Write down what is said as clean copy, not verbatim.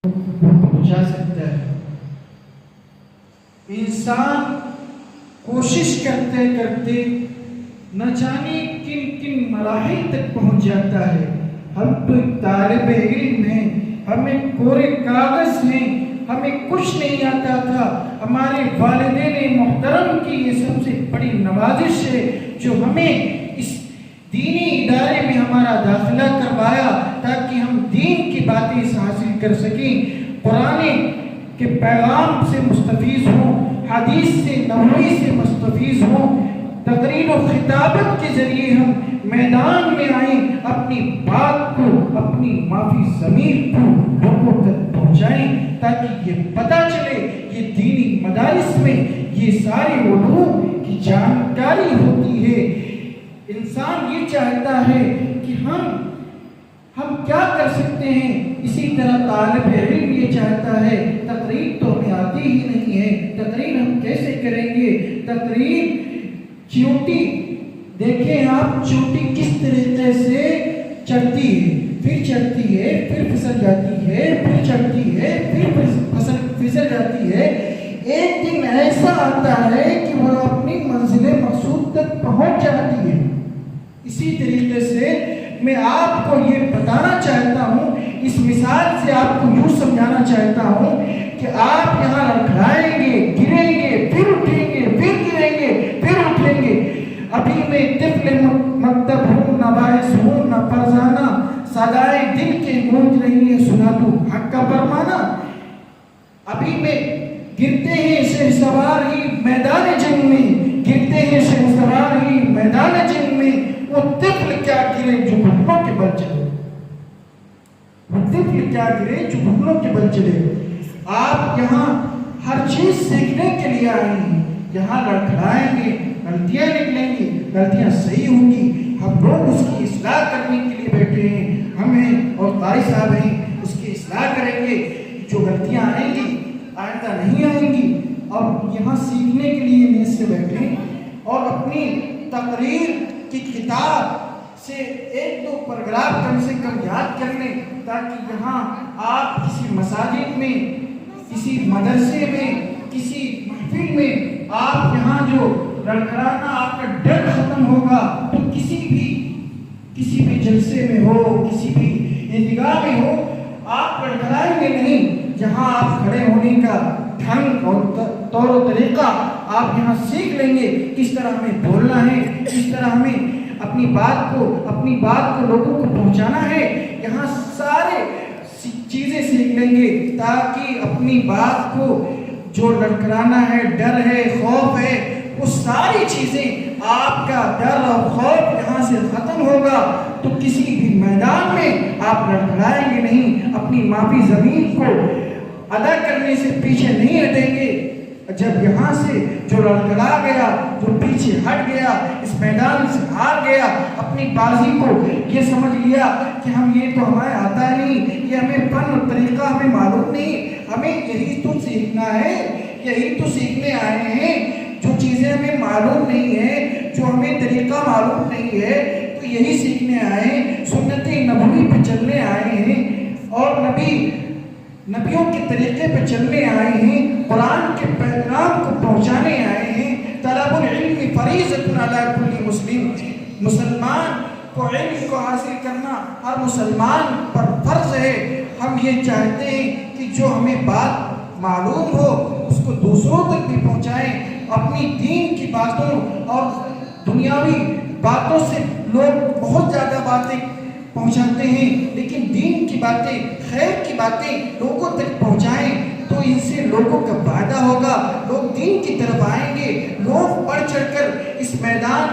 پہنچا سکتا ہے۔ انسان کوشش کرتے کرتے نہ جانے کن کن مراحل تک پہنچ جاتا ہے۔ ہم تو ایک طالب علم ہیں، ہمیں کورے کاغذ ہیں، ہمیں کچھ نہیں آتا تھا۔ ہمارے والدین محترم کی یہ سب سے بڑی نوازش ہے جو ہمیں اس دینی ادارے میں ہمارا داخلہ کروایا تاکہ ہم دین کی باتیں حاصل کر سکیں، قرآن کے پیغام سے مستفیض ہوں، حدیث سے نبوی سے مستفیض ہوں۔ تقریر و خطابت کے ذریعے ہم میدان میں آئیں، اپنی بات کو، اپنی معافی ضمیر کو لوگوں تک پہنچائیں تاکہ یہ پتہ چلے یہ دینی مدارس میں یہ سارے علوم کی جانکاری ہوتی ہے۔ انسان یہ چاہتا ہے کہ ہم کیا کر سکتے ہیں، اسی طرح طالب علم یہ چاہتا ہے تقریر تو ہمیں آتی ہی نہیں ہے، تقریر ہم کیسے کریں گے؟ تقریر چیونٹی، دیکھیں آپ چیونٹی کس طریقے سے چڑھتی ہے، پھر چڑھتی ہے، پھر پھسل جاتی ہے، پھر چڑھتی ہے، پھر پھسل جاتی ہے۔ ایک دن ایسا آتا ہے کہ وہ اپنی منزل مقصود تک پہنچ جاتی ہے۔ اسی طریقے سے میں آپ کو یہ بتانا چاہتا ہوں، اس مثال سے آپ کو یوں سمجھانا چاہتا ہوں کہ آپ یہاں لڑکھڑائیں گے، گریں گے، پھر اٹھیں گے، پھر گریں گے، پھر اٹھیں گے۔ ابھی میں طفل مکتب ہوں، نہ باعث ہوں، نہ فرزانہ، صدائے دل کے گونج رہی ہے، سنا دوں حق کا فرمانا۔ ابھی میں گرتے ہیں شہسوار ہی میدان جنگ میں، گرتے ہیں شہسوار ہی میدان جنگ میں، وہ طفل کیا گرے جو گھٹنوں کے بل چلے، وہ طفل کیا گرے جو گھٹنوں کے بل چلے۔ آپ یہاں ہر چیز سیکھنے کے لیے آئے ہیں، یہاں لڑکھڑائیں گے، غلطیاں نکلیں گی، غلطیاں صحیح ہوں گی، ہم لوگ اس کی اصلاح کرنے کے لیے بیٹھے ہیں، ہم ہیں اور قاری صاحب ہیں، اس کی اصلاح کریں گے۔ جو غلطیاں آئیں گی آئندہ نہیں آئیں گی، اور یہاں سیکھنے کے لیے نیت سے بیٹھے اور اپنی تقریر کی کتاب سے ایک دو پیراگراف کم سے کم یاد کر لیں تاکہ یہاں آپ کسی مساجد میں، کسی مدرسے میں، کسی محفل میں آپ یہاں جو لڑکھڑانا آپ کا ڈر ختم ہوگا تو کسی بھی جلسے میں ہو، کسی بھی عیدگاہ میں ہو، آپ لڑکھڑائیں گے نہیں۔ جہاں آپ کھڑے ہونے کا ڈھنگ اور طور و طریقہ آپ یہاں سیکھ لیں گے، کس طرح ہمیں بولنا ہے، کس طرح ہمیں اپنی بات کو لوگوں کو پہنچانا ہے، یہاں سارے چیزیں سیکھ لیں گے تاکہ اپنی بات کو جو لڑکھڑانا ہے، ڈر ہے، خوف ہے، وہ ساری چیزیں آپ کا ڈر اور خوف یہاں سے ختم ہوگا تو کسی بھی میدان میں آپ لڑکھڑائیں گے نہیں، اپنی معافی ضمیر کو ادا کرنے سے پیچھے نہیں ہٹیں گے۔ جب یہاں سے جو لڑکھڑا گیا، جو پیچھے ہٹ گیا، اس میدان سے ہار گیا، اپنی بازی کو یہ سمجھ لیا کہ یہ تو ہمیں آتا نہیں، یہ ہمیں فن اور طریقہ ہمیں معلوم نہیں، ہمیں یہی تو سیکھنا ہے، یہی تو سیکھنے آئے ہیں، جو چیزیں ہمیں معلوم نہیں ہے، جو ہمیں طریقہ معلوم نہیں ہے، تو یہی سیکھنے آئے ہیں، سنت نبوی پہ چلنے آئے ہیں اور نبیوں کے طریقے پہ چلنے آئے ہیں، قرآن کے پیغام کو پہنچانے آئے ہیں۔ طلب العلم فریضۃ علی کل مسلم، مسلمان کو علم کو حاصل کرنا ہر مسلمان پر فرض ہے۔ ہم یہ چاہتے ہیں کہ جو ہمیں بات معلوم ہو اس کو دوسروں تک بھی پہنچائیں۔ اپنی دین کی باتوں اور دنیاوی باتوں سے لوگ بہت زیادہ باتیں پہنچاتے ہیں، لیکن دین کی باتیں، خیر کی باتیں لوگوں تک پہنچائیں تو ان سے لوگوں کا فائدہ ہوگا، لوگ دین کی طرف آئیں گے، لوگ بڑھ چڑھ کر اس میدان